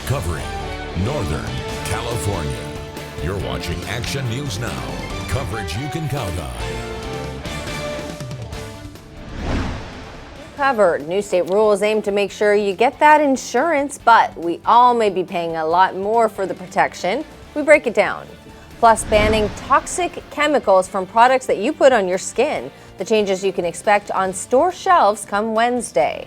covering Northern California. You're watching Action News Now, coverage you can count on. Covered. New state rules aim to make sure you get that insurance, but we all may be paying a lot more for the protection. We break it down. Plus, banning toxic chemicals from products that you put on your skin. The changes you can expect on store shelves come Wednesday.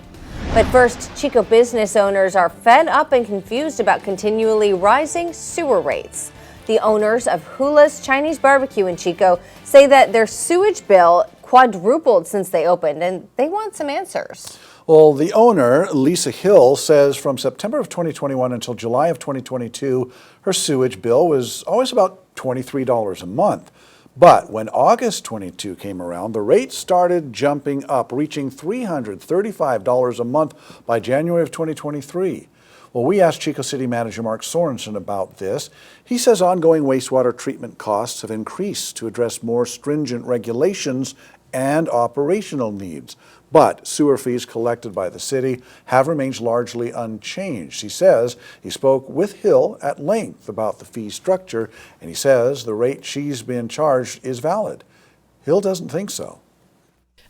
But first, Chico business owners are fed up and confused about continually rising sewer rates. The owners of Hula's Chinese Barbecue in Chico say that their sewage bill quadrupled since they opened, and they want some answers. Well, the owner, Lisa Hill, says from September of 2021 until July of 2022, her sewage bill was always about $23 a month. But when August 22 came around, the rate started jumping up, reaching $335 a month by January of 2023. Well, we asked Chico City Manager Mark Sorensen about this. He says ongoing wastewater treatment costs have increased to address more stringent regulations and operational needs. But sewer fees collected by the city have remained largely unchanged. He says he spoke with Hill at length about the fee structure, and he says the rate she's been charged is valid. Hill doesn't think so.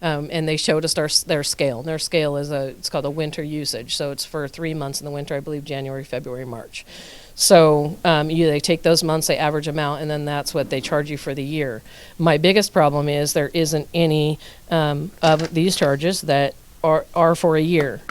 And they showed us their scale. And their scale is it's called a winter usage. So it's for 3 months in the winter, I believe January, February, March. So they take those months, they average them out, and then that's what they charge you for the year. My biggest problem is there isn't any of these charges that are for a year.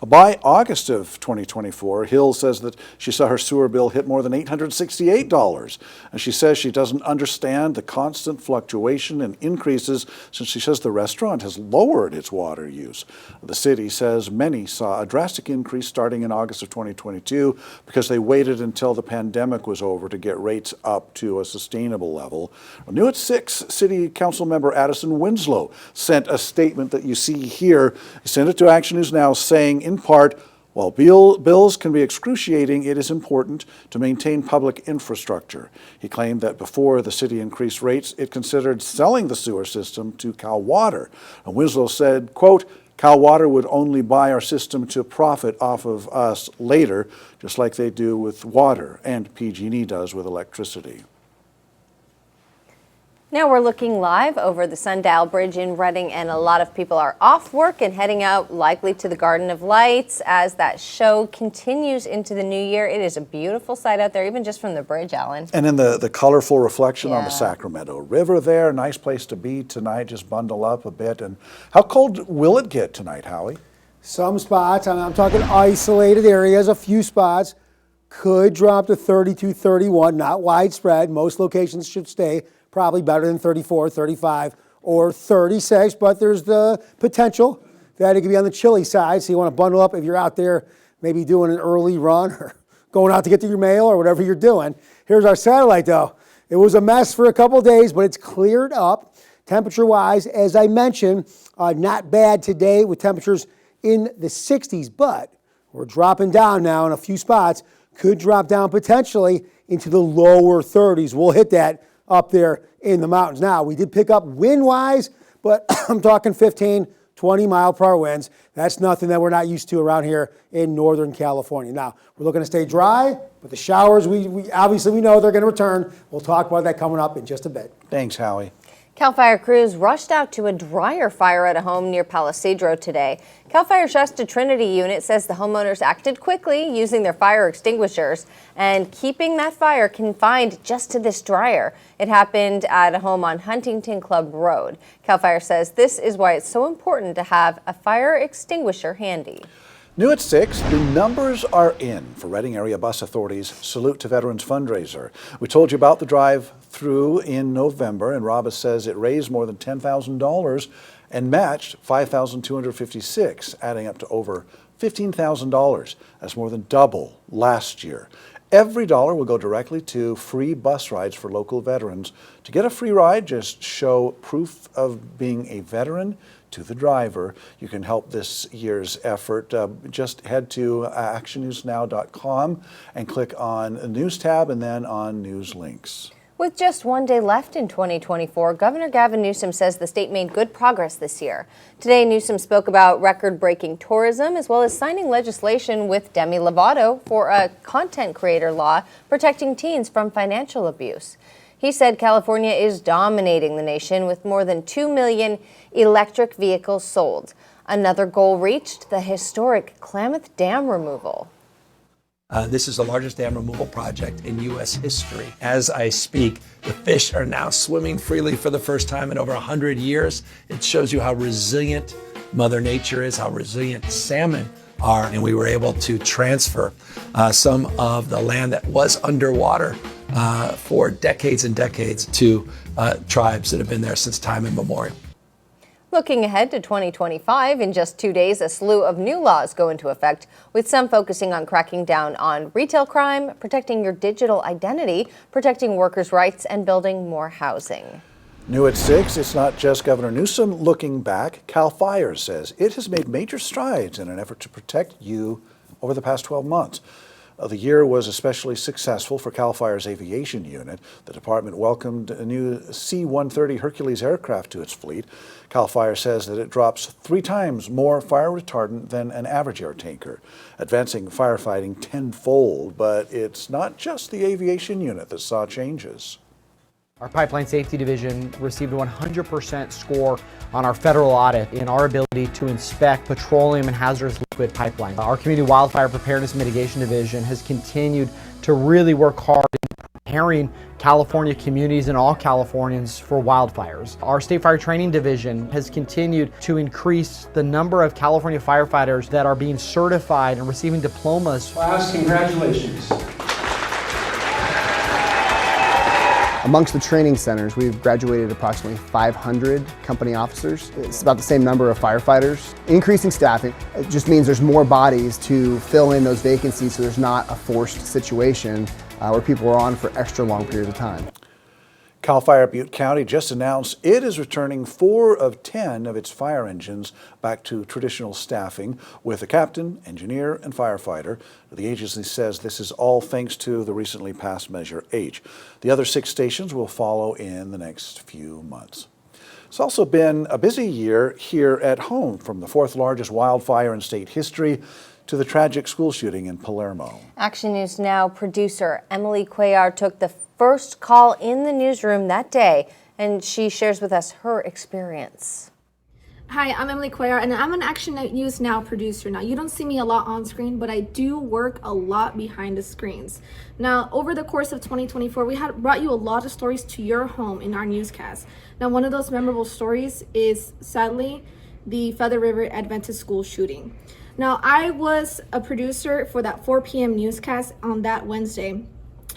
By August of 2024, Hill says that she saw her sewer bill hit more than $868. And she says she doesn't understand the constant fluctuation and increases since she says the restaurant has lowered its water use. The city says many saw a drastic increase starting in August of 2022 because they waited until the pandemic was over to get rates up to a sustainable level. New at 6, City Council member Addison Winslow sent a statement that you see here. He sent it to Action News Now saying, in part, while bills can be excruciating, it is important to maintain public infrastructure. He claimed that before the city increased rates, it considered selling the sewer system to Cal Water. And Winslow said, quote, Cal Water would only buy our system to profit off of us later, just like they do with water and PG&E does with electricity. Now we're looking live over the Sundial Bridge in Redding, and a lot of people are off work and heading out likely to the Garden of Lights as that show continues into the new year. It is a beautiful sight out there, even just from the bridge, Alan. And then the colorful reflection on the Sacramento River there. Nice place to be tonight. Just bundle up a bit. And how cold will it get tonight, Howie? Some spots, I'm talking isolated areas, a few spots, could drop to 32, 31, not widespread. Most locations should stay probably better than 34, 35, or 36, but there's the potential that it could be on the chilly side, so you want to bundle up if you're out there maybe doing an early run or going out to get to your mail or whatever you're doing. Here's our satellite, though. It was a mess for a couple of days, but it's cleared up. Temperature-wise, as I mentioned, not bad today with temperatures in the 60s, but we're dropping down now in a few spots. Could drop down potentially into the lower 30s. We'll hit that up there in the mountains. Now, we did pick up wind-wise, but I'm talking 15, 20 mile per hour winds. That's nothing that we're not used to around here in Northern California. Now, we're looking to stay dry, but the showers, we obviously know they're going to return. We'll talk about that coming up in just a bit. Thanks, Howie. CAL FIRE crews rushed out to a dryer fire at a home near Palisadro today. CAL FIRE Shasta Trinity unit says the homeowners acted quickly using their fire extinguishers and keeping that fire confined just to this dryer. It happened at a home on Huntington Club Road. CAL FIRE says this is why it's so important to have a fire extinguisher handy. New at 6, the numbers are in for Redding Area Bus Authority's Salute to Veterans fundraiser. We told you about the drive-through in November, and Robas says it raised more than $10,000 and matched $5,256, adding up to over $15,000. That's more than double last year. Every dollar will go directly to free bus rides for local veterans. To get a free ride, just show proof of being a veteran to the driver. You can help this year's effort. Just head to actionnewsnow.com and click on the News tab and then on News Links. With just one day left in 2024, Governor Gavin Newsom says the state made good progress this year. Today, Newsom spoke about record-breaking tourism as well as signing legislation with Demi Lovato for a content creator law protecting teens from financial abuse. He said California is dominating the nation with more than 2 million electric vehicles sold. Another goal reached, the historic Klamath Dam removal. This is the largest dam removal project in U.S. history. As I speak, the fish are now swimming freely for the first time in over 100 years. It shows you how resilient Mother Nature is, how resilient salmon are, and we were able to transfer some of the land that was underwater for decades and decades to tribes that have been there since time immemorial. Looking ahead to 2025, in just 2 days, a slew of new laws go into effect, with some focusing on cracking down on retail crime, protecting your digital identity, protecting workers' rights, and building more housing. New at 6, it's not just Governor Newsom looking back. CAL FIRE says it has made major strides in an effort to protect you over the past 12 months. The year was especially successful for CAL FIRE's aviation unit. The department welcomed a new C-130 Hercules aircraft to its fleet. CAL FIRE says that it drops 3 times more fire retardant than an average air tanker, advancing firefighting tenfold. But it's not just the aviation unit that saw changes. Our Pipeline Safety Division received a 100% score on our federal audit in our ability to inspect petroleum and hazardous liquid pipelines. Our Community Wildfire Preparedness Mitigation Division has continued to really work hard in preparing California communities and all Californians for wildfires. Our State Fire Training Division has continued to increase the number of California firefighters that are being certified and receiving diplomas. Class, congratulations. Amongst the training centers, we've graduated approximately 500 company officers. It's about the same number of firefighters. Increasing staffing, it just means there's more bodies to fill in those vacancies, so there's not a forced situation where people are on for extra long periods of time. CAL FIRE Butte County just announced it is returning 4 of 10 of its fire engines back to traditional staffing with a captain, engineer, and firefighter. The agency says this is all thanks to the recently passed Measure H. The other 6 stations will follow in the next few months. It's also been a busy year here at home, from the 4th largest wildfire in state history to the tragic school shooting in Palermo. Action News Now producer Emily Cuellar took the first call in the newsroom that day, and she shares with us her experience. Hi, I'm Emily Cuellar, and I'm an Action News Now producer. Now, you don't see me a lot on screen, but I do work a lot behind the screens. Now, over the course of 2024, we had brought you a lot of stories to your home in our newscast. Now, one of those memorable stories is, sadly, the Feather River Adventist school shooting. Now, I was a producer for that 4 p.m. newscast on that Wednesday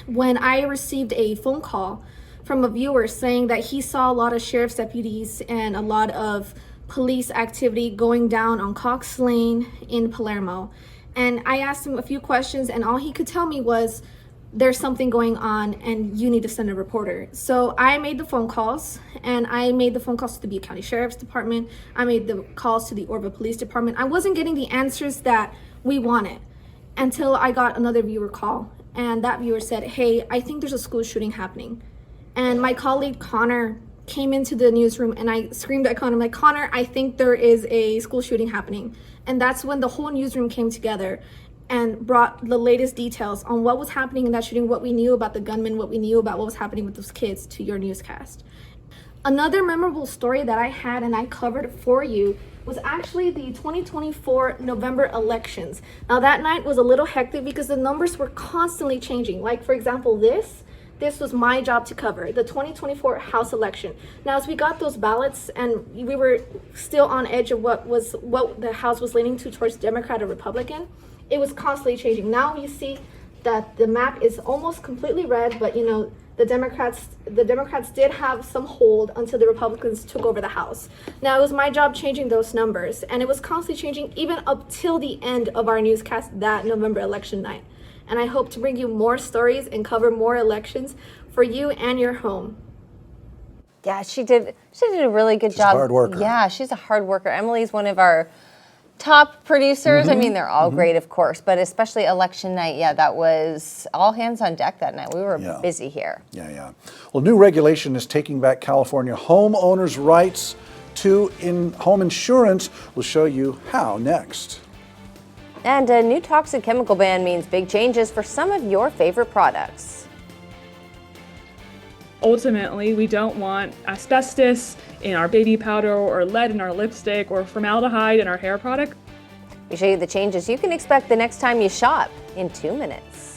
when I received a phone call from a viewer saying that he saw a lot of sheriff's deputies and a lot of police activity going down on Cox Lane in Palermo. And I asked him a few questions, and all he could tell me was, there's something going on and you need to send a reporter. So I made the phone calls, and I made the phone calls to the Butte County Sheriff's Department. I made the calls to the Orva Police Department. I wasn't getting the answers that we wanted until I got another viewer call. And that viewer said, hey, I think there's a school shooting happening. And my colleague Connor came into the newsroom, and I screamed at Connor, I'm like, Connor, I think there is a school shooting happening. And that's when the whole newsroom came together and brought the latest details on what was happening in that shooting, what we knew about the gunman, what we knew about what was happening with those kids to your newscast. Another memorable story that I had and I covered for you was actually the 2024 November elections. Now, that night was a little hectic because the numbers were constantly changing. Like, for example, this was my job to cover, the 2024 House election. Now, as we got those ballots and we were still on edge of what the House was leaning to towards Democrat or Republican, it was constantly changing. Now you see that the map is almost completely red, but you know, the Democrats did have some hold until the Republicans took over the House. Now, it was my job changing those numbers, and it was constantly changing even up till the end of our newscast that November election night. And I hope to bring you more stories and cover more elections for you and your home. Yeah, she did a really good job. She's a hard worker. Yeah, she's a hard worker. Emily's one of our top producers. I mean, they're all great, of course, but especially election night. Yeah, that was all hands on deck that night. We were busy here. Yeah. Well, new regulation is taking back California homeowners' rights to home insurance. We'll show you how next. And a new toxic chemical ban means big changes for some of your favorite products. Ultimately, we don't want asbestos in our baby powder or lead in our lipstick or formaldehyde in our hair product. We show you the changes you can expect the next time you shop in 2 minutes.